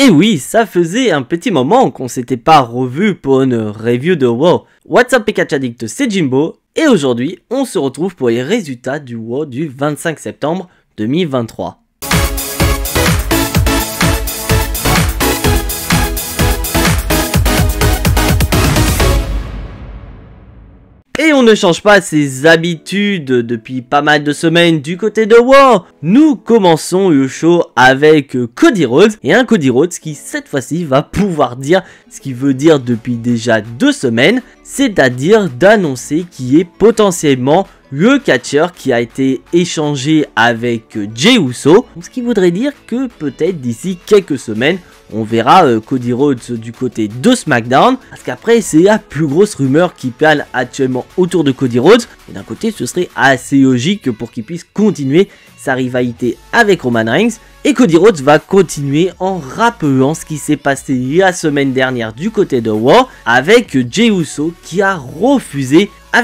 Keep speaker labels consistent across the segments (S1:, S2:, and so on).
S1: Et oui, ça faisait un petit moment qu'on s'était pas revu pour une review de WoW. What's up Pikachu Addict, c'est Jimbo, et aujourd'hui on se retrouve pour les résultats du WoW du 25 septembre 2023. Et on ne change pas ses habitudes depuis pas mal de semaines du côté de WoW. Nous commençons le show avec Cody Rhodes. Et un Cody Rhodes qui cette fois-ci va pouvoir dire ce qu'il veut dire depuis déjà 2 semaines. C'est-à-dire d'annoncer qu'il est potentiellement le catcheur qui a été échangé avec Jey Uso. Ce qui voudrait dire que peut-être d'ici quelques semaines, on verra Cody Rhodes du côté de SmackDown. Parce qu'après, c'est la plus grosse rumeur qui plane actuellement autour de Cody Rhodes. Et d'un côté, ce serait assez logique pour qu'il puisse continuer sa rivalité avec Roman Reigns. Et Cody Rhodes va continuer en rappelant ce qui s'est passé la semaine dernière du côté de WoW avec Jey Uso qui a refusé la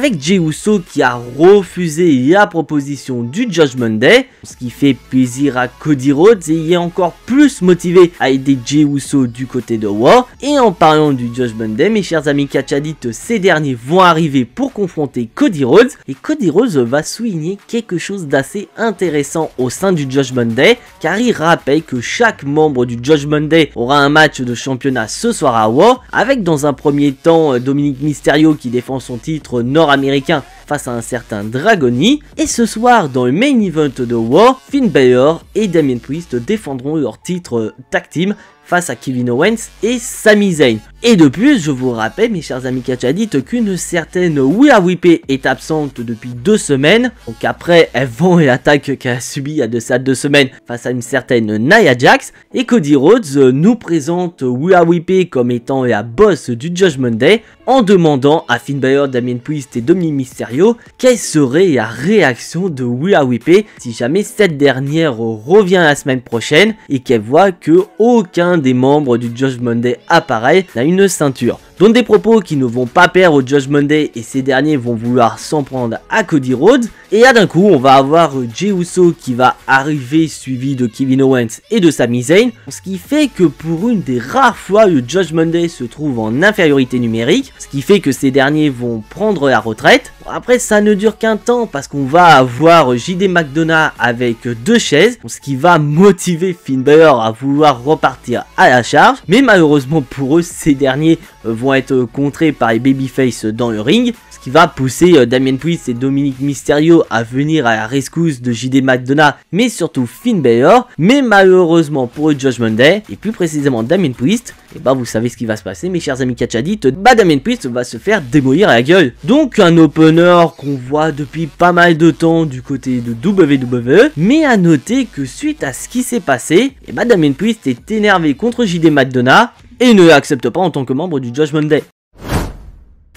S1: proposition du Judgment Day, ce qui fait plaisir à Cody Rhodes et il est encore plus motivé à aider Jey Uso du côté de WoW. Et en parlant du Judgment Day, mes chers amis catchadites, ces derniers vont arriver pour confronter Cody Rhodes et Cody Rhodes va souligner quelque chose d'assez intéressant au sein du Judgment Day, car il rappelle que chaque membre du Judgment Day aura un match de championnat ce soir à WoW, avec dans un premier temps Dominic Mysterio qui défend son titre nord-américain face à un certain Dragoni. Et ce soir, dans le main event de WoW, Finn Balor et Damien Priest défendront leur titre tag team face à Kevin Owens et Sami Zayn. Et de plus, je vous rappelle, mes chers amis catchadites, qu'une certaine Rhea Ripley est absente depuis 2 semaines. Donc après, elle vend l'attaque qu'elle a subie il y a de ça 2 semaines face à une certaine Nia Jax. Et Cody Rhodes nous présente Rhea Ripley comme étant la boss du Judgment Day, en demandant à Finn Balor, Damien Priest et Dominic Mysterio quelle serait la réaction de Rhea Ripley si jamais cette dernière revient la semaine prochaine et qu'elle voit que aucun des membres du Judgment Day apparaît n'a une ceinture. Donc des propos qui ne vont pas plaire au Judgment Day et ces derniers vont vouloir s'en prendre à Cody Rhodes. Et là d'un coup on va avoir Jey Uso qui va arriver suivi de Kevin Owens et de Sami Zayn. Ce qui fait que pour une des rares fois le Judgment Day se trouve en infériorité numérique. Ce qui fait que ces derniers vont prendre la retraite. Après ça ne dure qu'un temps parce qu'on va avoir JD McDonagh avec 2 chaises. Ce qui va motiver Finn Balor à vouloir repartir à la charge. Mais malheureusement pour eux ces derniers vont être contrés par les babyface dans le ring, ce qui va pousser Damien Priest et Dominic Mysterio à venir à la rescousse de JD McDonagh, mais surtout Finn Balor. Mais malheureusement pour le Judgment Day, et plus précisément Damien Priest, et bah vous savez ce qui va se passer mes chers amis catchadites, Damien Priest va se faire démolir à la gueule. Donc un opener qu'on voit depuis pas mal de temps du côté de WWE, mais à noter que suite à ce qui s'est passé, et bah Damien Priest est énervé contre JD McDonagh et ne l'accepte pas en tant que membre du Judgment Day.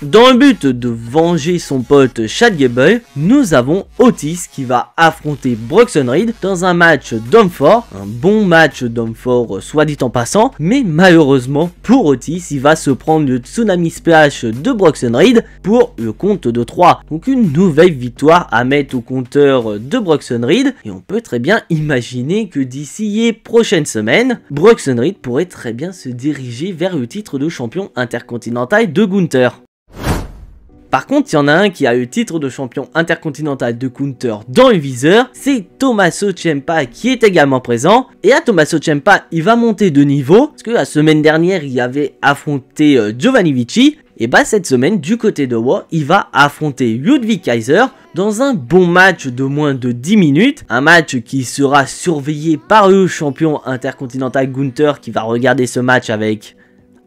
S1: Dans le but de venger son pote Chad Gable, nous avons Otis qui va affronter Bronson Reed dans un match d'homme fort, un bon match d'homme fort soit dit en passant, mais malheureusement pour Otis, il va se prendre le Tsunami Splash de Bronson Reed pour le compte de 3. Donc une nouvelle victoire à mettre au compteur de Bronson Reed, et on peut très bien imaginer que d'ici les prochaines semaines, Bronson Reed pourrait très bien se diriger vers le titre de champion intercontinental de Gunther. Par contre, il y en a un qui a le titre de champion intercontinental de Gunther dans le viseur, c'est Tommaso Ciampa qui est également présent. Et à Tommaso Ciampa, il va monter de niveau, parce que la semaine dernière, il avait affronté Giovanni Vinci. Et bah cette semaine, du côté de WoW, il va affronter Ludwig Kaiser dans un bon match de moins de 10 minutes. Un match qui sera surveillé par le champion intercontinental Gunther qui va regarder ce match avec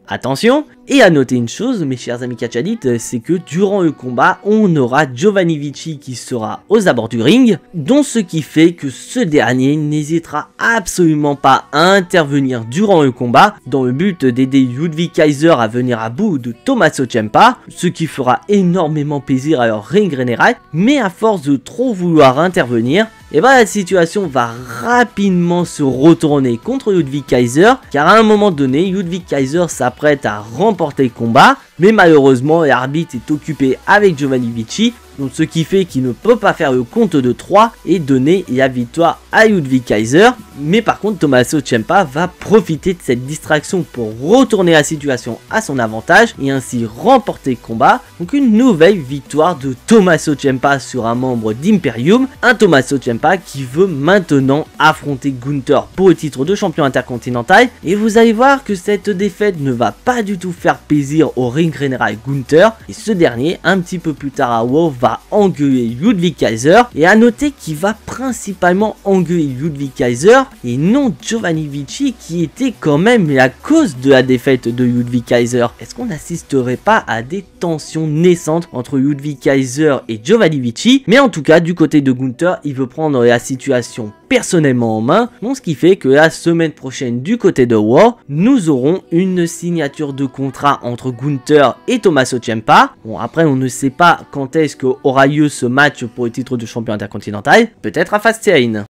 S1: attention. Et à noter une chose, mes chers amis catchadites, c'est que durant le combat, on aura Giovanni Vinci qui sera aux abords du ring, dont ce qui fait que ce dernier n'hésitera absolument pas à intervenir durant le combat, dans le but d'aider Ludwig Kaiser à venir à bout de Tommaso Ciampa, ce qui fera énormément plaisir à leur ring général, mais à force de trop vouloir intervenir, et bah la situation va rapidement se retourner contre Ludwig Kaiser, car à un moment donné, Ludwig Kaiser s'apprête à remporter le combat, mais malheureusement l'arbitre est occupé avec Giovanni Vinci, donc ce qui fait qu'il ne peut pas faire le compte de 3 et donner la victoire à Ludwig Kaiser. Mais par contre, Tommaso Ciampa va profiter de cette distraction pour retourner la situation à son avantage et ainsi remporter le combat. Donc une nouvelle victoire de Tommaso Ciampa sur un membre d'Imperium, un Tommaso Ciampa qui veut maintenant affronter Gunther pour le titre de champion intercontinental. Et vous allez voir que cette défaite ne va pas du tout faire plaisir au ring général Gunther, et ce dernier, un petit peu plus tard à WoW, va engueuler Ludwig Kaiser. Et à noter qu'il va principalement engueuler Ludwig Kaiser et non Giovanni Vinci, qui était quand même la cause de la défaite de Ludwig Kaiser. Est-ce qu'on n'assisterait pas à des tensions naissantes entre Ludwig Kaiser et Giovanni Vinci? Mais en tout cas, du côté de Gunther, il veut prendre la situation personnellement en main, donc ce qui fait que la semaine prochaine du côté de War, nous aurons une signature de contrat entre Gunther et Tommaso Ciampa. Bon, après on ne sait pas quand est-ce qu'aura lieu ce match pour le titre de champion intercontinental, peut-être à Fastlane.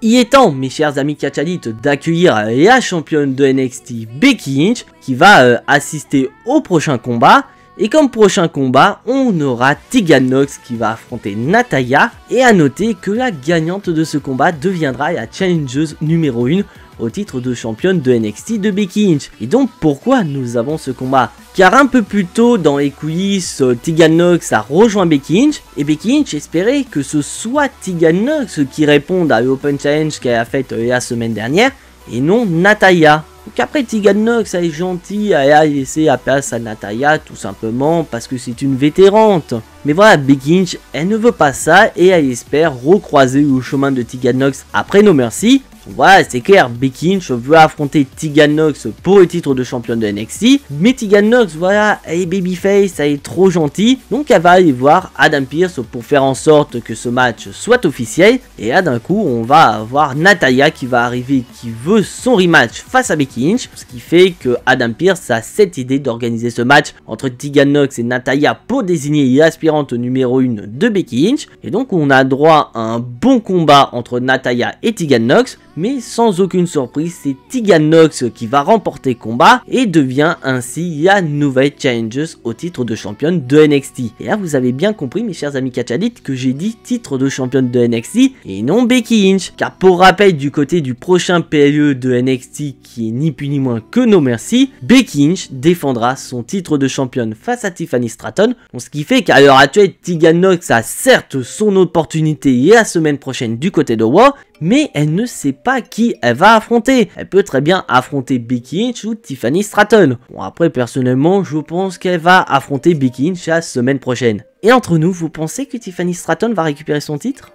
S1: Il est temps, mes chers amis catchalites, d'accueillir la championne de NXT Becky Lynch qui va assister au prochain combat. Et comme prochain combat, on aura Tegan Nox qui va affronter Natalya. Et à noter que la gagnante de ce combat deviendra la challengeuse numéro 1 au titre de championne de NXT de Becky Lynch. Et donc pourquoi nous avons ce combat? Car un peu plus tôt dans les coulisses, Tegan Nox a rejoint Becky Lynch. Et Becky Lynch espérait que ce soit Tegan Nox qui réponde à l'Open Challenge qu'elle a faite la semaine dernière, et non Natalya. Donc après, Tegan Nox, elle est gentille, elle a laissé la place à Natalya tout simplement parce que c'est une vétérante. Mais voilà, Becky Lynch, elle ne veut pas ça et elle espère recroiser le chemin de Tegan Nox après No Mercy. Donc voilà, c'est clair, Becky Lynch veut affronter Tegan Nox pour le titre de championne de NXT. Mais Tegan Nox, voilà, elle est babyface, elle est trop gentille. Donc elle va aller voir Adam Pearce pour faire en sorte que ce match soit officiel. Et là d'un coup, on va avoir Natalya qui va arriver, qui veut son rematch face à Becky Lynch. Ce qui fait que Adam Pearce a cette idée d'organiser ce match entre Tegan Nox et Natalya pour désigner l'aspirante numéro 1 de Becky Lynch. Et donc on a droit à un bon combat entre Natalya et Tegan Nox. Mais sans aucune surprise, c'est Tegan Nox qui va remporter le combat et devient ainsi la nouvelle challengeuse au titre de championne de NXT. Et là vous avez bien compris mes chers amis catchalites que j'ai dit titre de championne de NXT et non Becky Lynch. Car pour rappel, du côté du prochain PLE de NXT qui est ni plus ni moins que No Mercy, Becky Lynch défendra son titre de championne face à Tiffany Stratton. Donc, ce qui fait qu'à l'heure actuelle, Tegan Nox a certes son opportunité la semaine prochaine du côté de Raw, mais elle ne sait pas qui elle va affronter. Elle peut très bien affronter Becky Lynch ou Tiffany Stratton. Bon, après personnellement, je pense qu'elle va affronter Becky Lynch la semaine prochaine. Et entre nous, vous pensez que Tiffany Stratton va récupérer son titre ?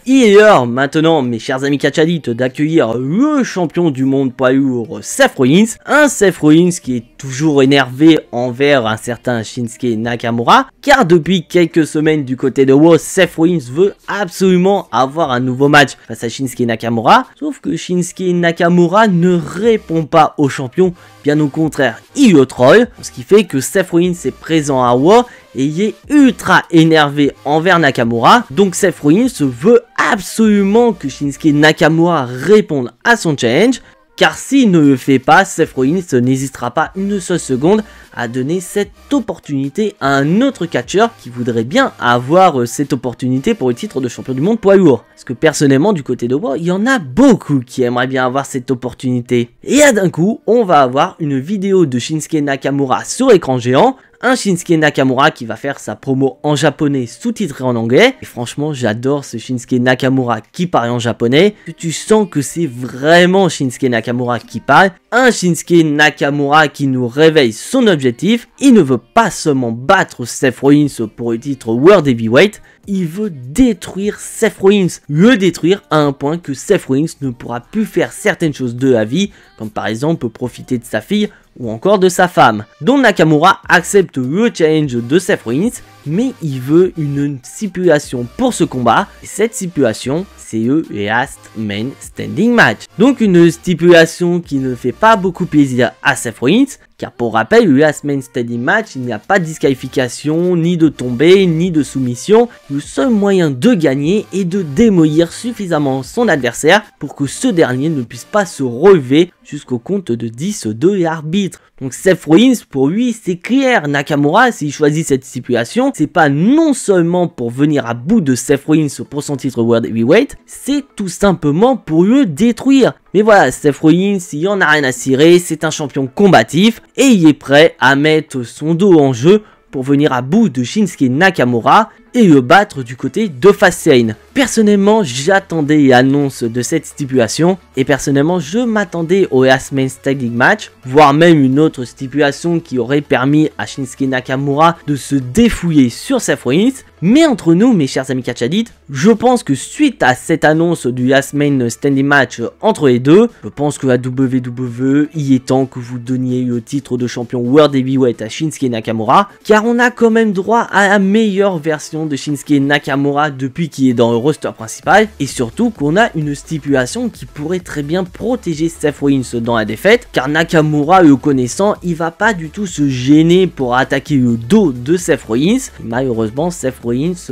S1: Il est l'heure maintenant, mes chers amis catchalites, d'accueillir le champion du monde poids lourd, Seth Rollins. Un Seth Rollins qui est toujours énervé envers un certain Shinsuke Nakamura, car depuis quelques semaines du côté de WoW, Seth Rollins veut absolument avoir un nouveau match face à Shinsuke Nakamura, sauf que Shinsuke Nakamura ne répond pas au champion, bien au contraire, il le troll, ce qui fait que Seth Rollins est présent à WoW et il est ultra énervé envers Nakamura. Donc Seth Rollins veut absolument que Shinsuke Nakamura réponde à son challenge, car s'il ne le fait pas, Seth Rollins n'hésitera pas une seule seconde à donner cette opportunité à un autre catcheur qui voudrait bien avoir cette opportunité pour le titre de champion du monde poids lourd. Parce que personnellement, du côté de WoW, il y en a beaucoup qui aimeraient bien avoir cette opportunité. Et là d'un coup, on va avoir une vidéo de Shinsuke Nakamura sur écran géant. Un Shinsuke Nakamura qui va faire sa promo en japonais sous-titré en anglais. Et franchement, j'adore ce Shinsuke Nakamura qui parle en japonais. Tu sens que c'est vraiment Shinsuke Nakamura qui parle. Un Shinsuke Nakamura qui nous réveille son objectif. Il ne veut pas seulement battre Seth Rollins pour le titre World Heavyweight. Il veut détruire Seth Rollins, le détruire à un point que Seth Rollins ne pourra plus faire certaines choses de la vie, comme par exemple profiter de sa fille ou encore de sa femme. Donc Nakamura accepte le challenge de Seth Rollins, mais il veut une stipulation pour ce combat, et cette stipulation c'est le Last Man Standing Match. Donc une stipulation qui ne fait pas beaucoup plaisir à Seth Rollins, car pour rappel, le Last Man Standing Match, il n'y a pas de disqualification, ni de tombée, ni de soumission. Le seul moyen de gagner est de démolir suffisamment son adversaire pour que ce dernier ne puisse pas se relever jusqu'au compte de 10 de l'arbitre. Donc Seth Rollins, pour lui, c'est clair. Nakamura, s'il choisit cette stipulation, stipulation, c'est pas non seulement pour venir à bout de Seth Rollins pour son titre World Heavyweight, c'est tout simplement pour le détruire. Mais voilà, Seth Rollins, il en a rien à cirer, c'est un champion combatif et il est prêt à mettre son dos en jeu pour venir à bout de Shinsuke Nakamura et le battre du côté de Fastlane. Personnellement, j'attendais l'annonce de cette stipulation et personnellement, je m'attendais au Last Man Standing match, voire même une autre stipulation qui aurait permis à Shinsuke Nakamura de se défouiller sur Seth Rollins. Mais entre nous, mes chers amis catch addicts, je pense que suite à cette annonce du Last Man Standing match entre les deux, je pense que la WWE, il est temps que vous donniez le titre de champion World Heavyweight à Shinsuke Nakamura, car on a quand même droit à la meilleure version de Shinsuke Nakamura depuis qu'il est dans le roster principal, et surtout qu'on a une stipulation qui pourrait très bien protéger Seth Rollins dans la défaite, car Nakamura, le connaissant, il va pas du tout se gêner pour attaquer le dos de Seth Rollins. Et malheureusement, Seth Rollins,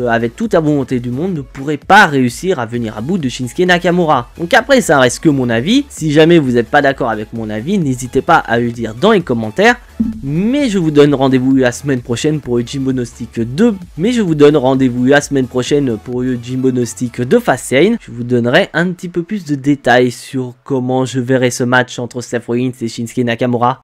S1: avec toute la volonté du monde, ne pourrait pas réussir à venir à bout de Shinsuke Nakamura. Donc après, ça reste que mon avis. Si jamais vous n'êtes pas d'accord avec mon avis, n'hésitez pas à le dire dans les commentaires. Mais je vous donne rendez-vous la semaine prochaine pour le Jimbo Gnostic 2. Jimbo Gnostic de Fastlane. Je vous donnerai un petit peu plus de détails sur comment je verrai ce match entre Seth Rollins et Shinsuke Nakamura.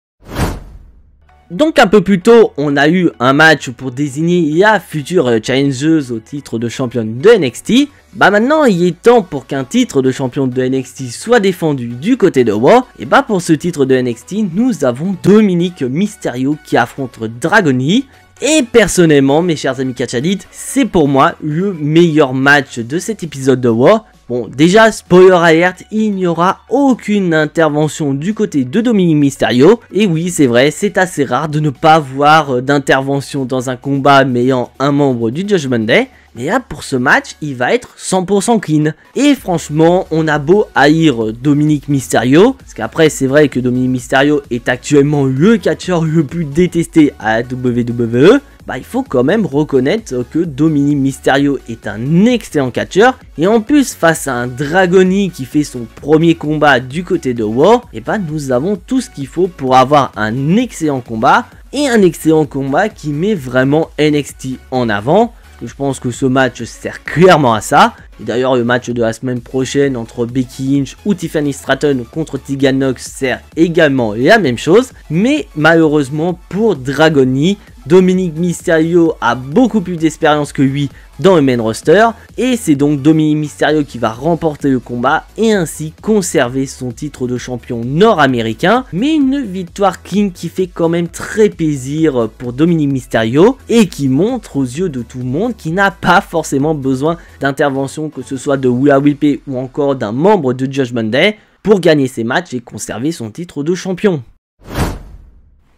S1: Donc un peu plus tôt, on a eu un match pour désigner la future challengeuse au titre de championne de NXT. Bah maintenant, il est temps pour qu'un titre de champion de NXT soit défendu du côté de Raw. Et bah pour ce titre de NXT, nous avons Dominic Mysterio qui affronte Dragon Lee. Et personnellement, mes chers amis catch addicts, c'est pour moi le meilleur match de cet épisode de Raw. Bon, déjà, spoiler alert, il n'y aura aucune intervention du côté de Dominic Mysterio. Et oui, c'est vrai, c'est assez rare de ne pas voir d'intervention dans un combat mêlant un membre du Judgment Day. Mais là, pour ce match, il va être 100% clean. Et franchement, on a beau haïr Dominic Mysterio, parce qu'après, c'est vrai que Dominic Mysterio est actuellement le catcheur le plus détesté à la WWE. Bah, il faut quand même reconnaître que Dominic Mysterio est un excellent catcheur. Et en plus, face à un Dragon Lee qui fait son premier combat du côté de Raw, et bah, nous avons tout ce qu'il faut pour avoir un excellent combat. Et un excellent combat qui met vraiment NXT en avant. Je pense que ce match sert clairement à ça. Et d'ailleurs, le match de la semaine prochaine entre Becky Lynch ou Tiffany Stratton contre Tegan Nox sert également la même chose. Mais malheureusement pour Dragon Lee, Dominic Mysterio a beaucoup plus d'expérience que lui dans le main roster. Et c'est donc Dominic Mysterio qui va remporter le combat et ainsi conserver son titre de champion nord-américain. Mais une victoire clean qui fait quand même très plaisir pour Dominic Mysterio et qui montre aux yeux de tout le monde qu'il n'a pas forcément besoin d'intervention, que ce soit de Willa Wilpe ou encore d'un membre de Judgment Day, pour gagner ses matchs et conserver son titre de champion.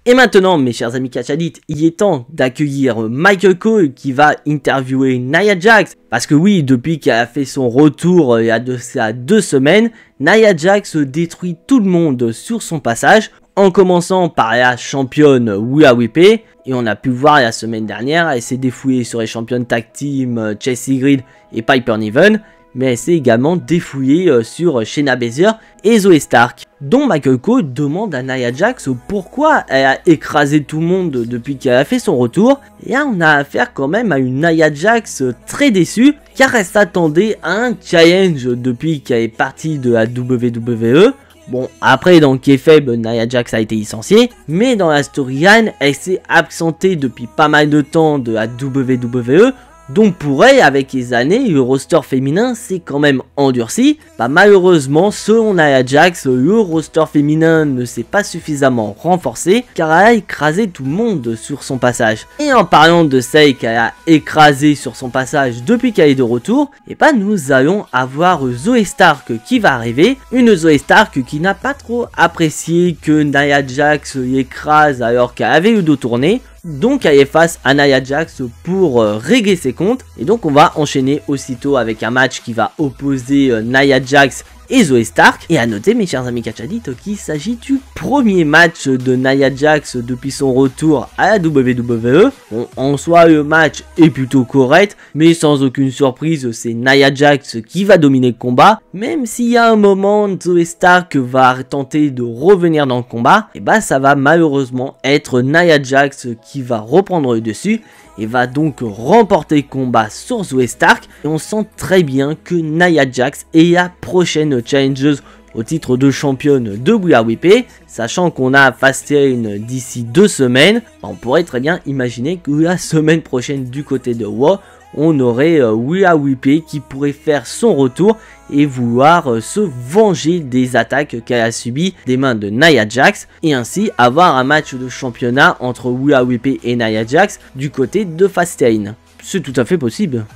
S1: Et maintenant, mes chers amis catch addicts, il est temps d'accueillir Michael Cole qui va interviewer Nia Jax. Parce que oui, depuis qu'elle a fait son retour il y a de ça 2 semaines, Nia Jax détruit tout le monde sur son passage, en commençant par la championne Willa Wilpe. Et on a pu voir la semaine dernière, elle s'est défouillée sur les championnes tag team Chelsea Grid et Piper Niven. Mais elle s'est également défouillée sur Shayna Baszler et Zoey Stark. dont Michael Cole demande à Nia Jax pourquoi elle a écrasé tout le monde depuis qu'elle a fait son retour. Et là on a affaire quand même à une Nia Jax très déçue, car elle s'attendait à un challenge depuis qu'elle est partie de la WWE. Bon, après dans le kayfabe, Nia Jax a été licenciée, mais dans la storyline, elle s'est absentée depuis pas mal de temps de la WWE. Donc pour elle, avec les années, le roster féminin s'est quand même endurci. Bah malheureusement, selon Nia Jax, le roster féminin ne s'est pas suffisamment renforcé, car elle a écrasé tout le monde sur son passage. Et en parlant de celle qu'elle a écrasé sur son passage depuis qu'elle est de retour, et bah nous allons avoir Zoey Stark qui va arriver. Une Zoey Stark qui n'a pas trop apprécié que Nia Jax l'écrase alors qu'elle avait le dos tourné. Donc elle est face à Nia Jax pour régler ses comptes. Et donc on va enchaîner aussitôt avec un match qui va opposer Nia Jax et Zoey Stark. Et à noter, mes chers amis catch addicts, qu'il s'agit du premier match de Nia Jax depuis son retour à la WWE. Bon, en soi le match est plutôt correct, mais sans aucune surprise c'est Nia Jax qui va dominer le combat. Même s'il y a un moment Zoey Stark va tenter de revenir dans le combat, et bah ça va malheureusement être Nia Jax qui va reprendre le dessus. et va donc remporter le combat sur Zoey Stark. Et on sent très bien que Nia Jax est la prochaine challengeuse au titre de championne de We Are WP, sachant qu'on a Fastlane d'ici 2 semaines, on pourrait très bien imaginer que la semaine prochaine du côté de WoW, on aurait We Are WP qui pourrait faire son retour et vouloir se venger des attaques qu'elle a subies des mains de Nia Jax, et ainsi avoir un match de championnat entre We Are WP et Nia Jax du côté de Fastlane. C'est tout à fait possible.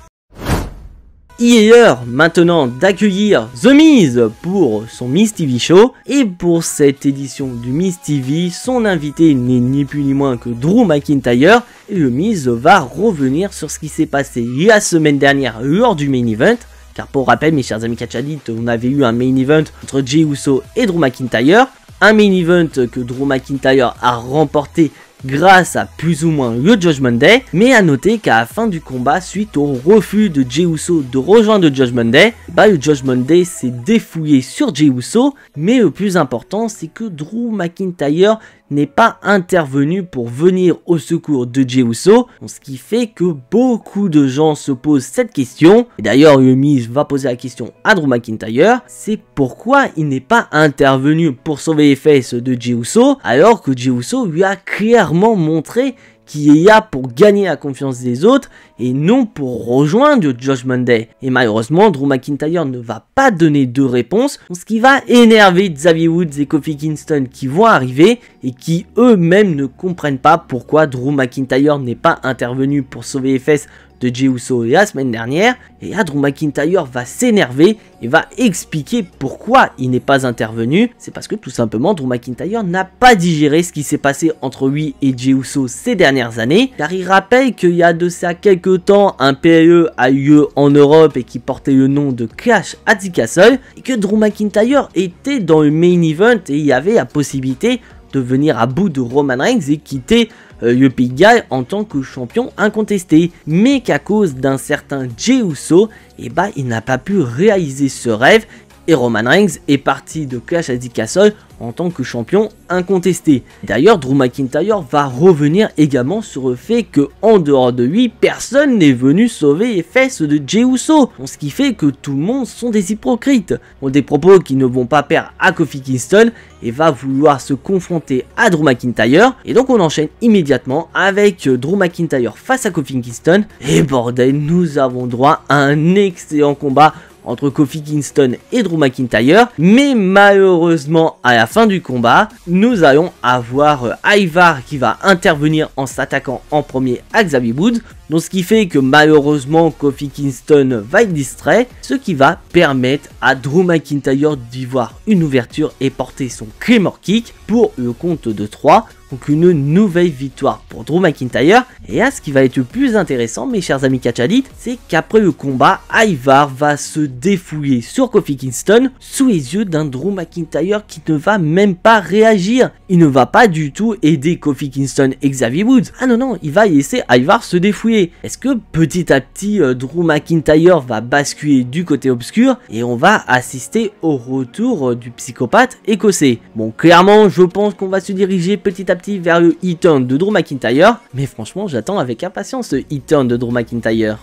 S1: Il est l'heure maintenant d'accueillir The Miz pour son Miz TV Show, et pour cette édition du Miz TV, son invité n'est ni plus ni moins que Drew McIntyre, et le Miz va revenir sur ce qui s'est passé la semaine dernière lors du main event, car pour rappel mes chers amis catchadites, on avait eu un main event entre Jey Uso et Drew McIntyre, un main event que Drew McIntyre a remporté grâce à plus ou moins le Judgment Day, mais à noter qu'à la fin du combat, suite au refus de Jey Uso de rejoindre le Judgment Day, le Judgment Day s'est défouillé sur Jey Uso, mais le plus important c'est que Drew McIntyre n'est pas intervenu pour venir au secours de Jey Uso, ce qui fait que beaucoup de gens se posent cette question, et d'ailleurs le Miz va poser la question à Drew McIntyre, c'est pourquoi il n'est pas intervenu pour sauver les fesses de Jey Uso, alors que Jey Uso lui a clairement montré qu'il est là pour gagner la confiance des autres et non pour rejoindre le Judgment Day. Et malheureusement, Drew McIntyre ne va pas donner de réponse, ce qui va énerver Xavier Woods et Kofi Kingston qui vont arriver et qui eux-mêmes ne comprennent pas pourquoi Drew McIntyre n'est pas intervenu pour sauver les fesses de Jey Uso la semaine dernière. Et là, Drew McIntyre va s'énerver et va expliquer pourquoi il n'est pas intervenu. C'est parce que tout simplement Drew McIntyre n'a pas digéré ce qui s'est passé entre lui et Jey Uso ces dernières années, car il rappelle qu'il y a de ça quelques temps un PLE a eu lieu en Europe et qui portait le nom de Clash at the Castle, et que Drew McIntyre était dans le main event et il y avait la possibilité de venir à bout de Roman Reigns et quitter le Pays de Galles en tant que champion incontesté, mais qu'à cause d'un certain Jey Uso, il n'a pas pu réaliser ce rêve et Roman Reigns est parti de Clash at the Castle en tant que champion incontesté. D'ailleurs, Drew McIntyre va revenir également sur le fait que en dehors de lui, personne n'est venu sauver les fesses de Jey Uso, ce qui fait que tout le monde sont des hypocrites, ont des propos qui ne vont pas plaire à Kofi Kingston et va vouloir se confronter à Drew McIntyre. Et donc on enchaîne immédiatement avec Drew McIntyre face à Kofi Kingston, et bordel, nous avons droit à un excellent combat entre Kofi Kingston et Drew McIntyre, mais malheureusement à la fin du combat, nous allons avoir Ivar qui va intervenir en s'attaquant en premier à Xavier Woods, donc ce qui fait que malheureusement Kofi Kingston va être distrait, ce qui va permettre à Drew McIntyre d'y voir une ouverture et porter son Claymore Kick pour le compte de 3. Donc une nouvelle victoire pour Drew McIntyre. Et là, ce qui va être le plus intéressant, mes chers amis catchadites, c'est qu'après le combat, Ivar va se défouler sur Kofi Kingston sous les yeux d'un Drew McIntyre qui ne va même pas réagir. Il ne va pas du tout aider Kofi Kingston et Xavier Woods. Ah non, non, il va laisser Ivar se défouler. Est-ce que petit à petit, Drew McIntyre va basculer du côté obscur et on va assister au retour du psychopathe écossais? Bon, clairement, je pense qu'on va se diriger petit à petit vers le e-turn de Drew McIntyre, mais franchement j'attends avec impatience ce e-turn de Drew McIntyre.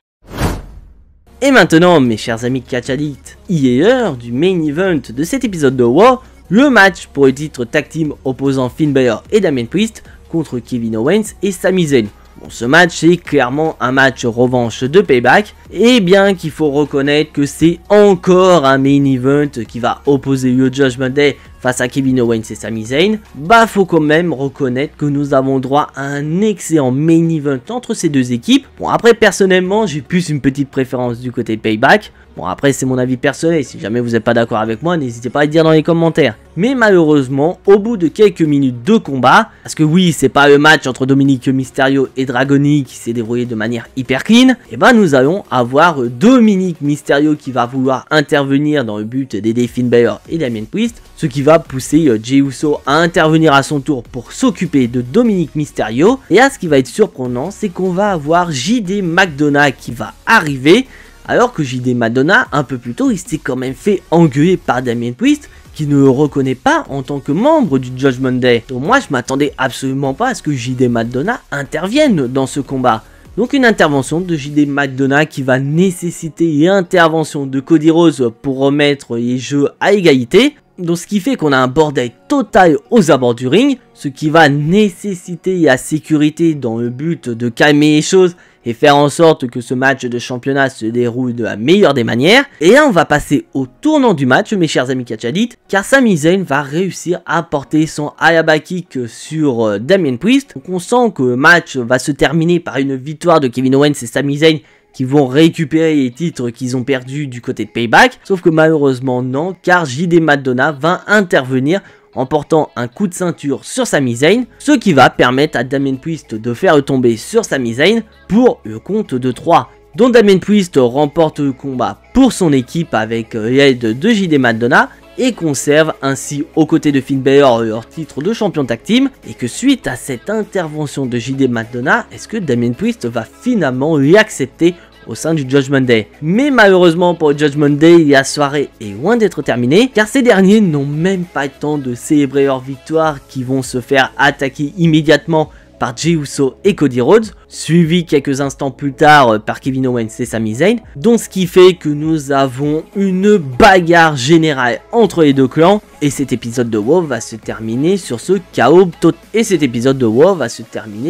S1: Et maintenant mes chers amis catchadites, il est l'heure du main event de cet épisode de WoW, le match pour le titre tag team opposant Finn Balor et Damien Priest contre Kevin Owens et Sami Zayn. Bon, ce match c'est clairement un match revanche de Payback, et bien qu'il faut reconnaître que c'est encore un main event qui va opposer le Judgment Day face à Kevin Owens et Sami Zayn, faut quand même reconnaître que nous avons droit à un excellent main event entre ces deux équipes. Bon, après personnellement j'ai plus une petite préférence du côté Payback. Bon, après c'est mon avis personnel, si jamais vous n'êtes pas d'accord avec moi, n'hésitez pas à le dire dans les commentaires. Mais malheureusement, au bout de quelques minutes de combat, parce que oui, c'est pas le match entre Dominic Mysterio et Dragoni qui s'est déroulé de manière hyper clean, et nous allons avoir Dominic Mysterio qui va vouloir intervenir dans le but d'aider Finn Balor et Damien Priest, ce qui va pousser Jey Uso à intervenir à son tour pour s'occuper de Dominic Mysterio. Et là, ce qui va être surprenant, c'est qu'on va avoir JD McDonagh qui va arriver, alors que JD McDonagh, un peu plus tôt, il s'est quand même fait engueuler par Damien Priest, qui ne le reconnaît pas en tant que membre du Judgment Day. Donc moi, je m'attendais absolument pas à ce que JD McDonagh intervienne dans ce combat. Donc une intervention de JD McDonagh qui va nécessiter l'intervention de Cody Rhodes pour remettre les jeux à égalité. Donc ce qui fait qu'on a un bordel total aux abords du ring, ce qui va nécessiter la sécurité dans le but de calmer les choses et faire en sorte que ce match de championnat se déroule de la meilleure des manières. Et là on va passer au tournant du match mes chers amis catch addicts, car Sami Zayn va réussir à porter son Ayaba Kick sur Damien Priest. Donc on sent que le match va se terminer par une victoire de Kevin Owens et Sami Zayn, qui vont récupérer les titres qu'ils ont perdus du côté de Payback. Sauf que malheureusement non, car JD McDonagh va intervenir en portant un coup de ceinture sur Sami Zayn, ce qui va permettre à Damien Priest de faire tomber sur Sami Zayn pour le compte de 3. Donc Damien Priest remporte le combat pour son équipe avec l'aide de JD McDonagh et conserve ainsi aux côtés de Finn Balor leur titre de champion tag team, et que suite à cette intervention de JD McDonagh, est-ce que Damien Priest va finalement l'accepter au sein du Judgment Day? Mais malheureusement pour le Judgment Day, la soirée est loin d'être terminée, car ces derniers n'ont même pas le temps de célébrer leur victoire, qui vont se faire attaquer immédiatement par Jey Uso et Cody Rhodes, suivi quelques instants plus tard par Kevin Owens et Sami Zayn. Donc ce qui fait que nous avons une bagarre générale entre les deux clans, et cet épisode de WoW va se terminer sur ce chaos total.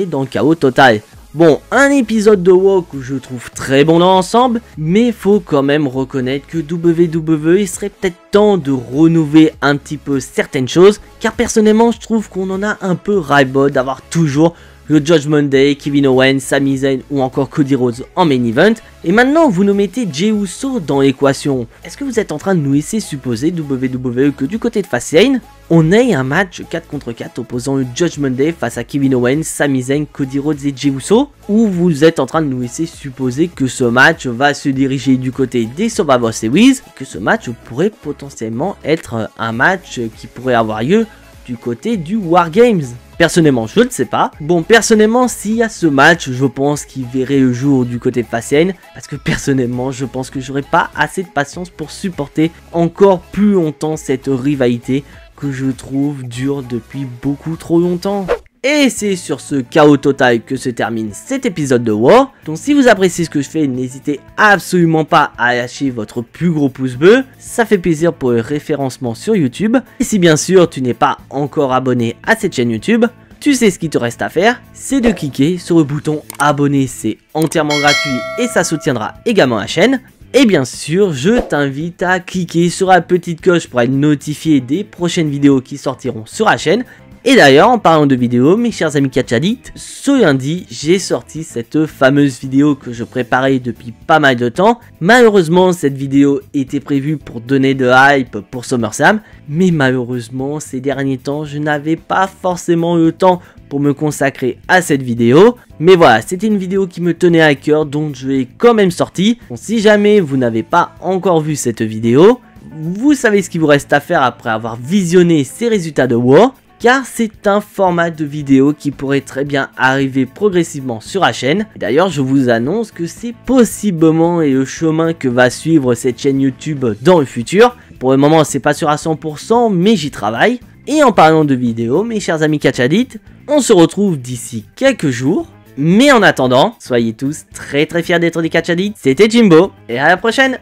S1: Dans le chaos total. Bon, un épisode de WoW que je trouve très bon dans l'ensemble, mais faut quand même reconnaître que WWE serait peut-être temps de renouveler un petit peu certaines choses, car personnellement je trouve qu'on en a un peu ras-le-bol d'avoir toujours le Judgment Day, Kevin Owens, Sami Zayn ou encore Cody Rhodes en main event. Et maintenant vous nous mettez Jey Uso dans l'équation. Est-ce que vous êtes en train de nous laisser supposer WWE que du côté de Fastlane, on ait un match 4 contre 4 opposant le Judgment Day face à Kevin Owens, Sami Zayn, Cody Rhodes et Jey Uso? Ou vous êtes en train de nous laisser supposer que ce match va se diriger du côté des Survivor Series, que ce match pourrait potentiellement être un match qui pourrait avoir lieu du côté du War Games? Personnellement, je ne sais pas. Bon, personnellement, s'il y a ce match, je pense qu'il verrait le jour du côté de Fastlane, parce que personnellement, je pense que j'aurais pas assez de patience pour supporter encore plus longtemps cette rivalité que je trouve dure depuis beaucoup trop longtemps. Et c'est sur ce chaos total que se termine cet épisode de WoW. Donc si vous appréciez ce que je fais, n'hésitez absolument pas à lâcher votre plus gros pouce bleu. Ça fait plaisir pour le référencement sur YouTube. Et si bien sûr tu n'es pas encore abonné à cette chaîne YouTube, tu sais ce qu'il te reste à faire, c'est de cliquer sur le bouton abonner. C'est entièrement gratuit et ça soutiendra également la chaîne. Et bien sûr, je t'invite à cliquer sur la petite cloche pour être notifié des prochaines vidéos qui sortiront sur la chaîne. Et d'ailleurs, en parlant de vidéos, mes chers amis catch addicts, ce lundi, j'ai sorti cette fameuse vidéo que je préparais depuis pas mal de temps. Malheureusement, cette vidéo était prévue pour donner de hype pour SummerSlam, mais malheureusement, ces derniers temps, je n'avais pas forcément le temps pour me consacrer à cette vidéo. Mais voilà, c'était une vidéo qui me tenait à cœur, donc je l'ai quand même sortie. Donc si jamais vous n'avez pas encore vu cette vidéo, vous savez ce qu'il vous reste à faire après avoir visionné ces résultats de WoW. Car c'est un format de vidéo qui pourrait très bien arriver progressivement sur la chaîne. D'ailleurs, je vous annonce que c'est possiblement le chemin que va suivre cette chaîne YouTube dans le futur. Pour le moment, c'est pas sûr à 100%, mais j'y travaille. Et en parlant de vidéos, mes chers amis catch addicts, on se retrouve d'ici quelques jours. Mais en attendant, soyez tous très fiers d'être des catch addicts. C'était Jimbo, et à la prochaine!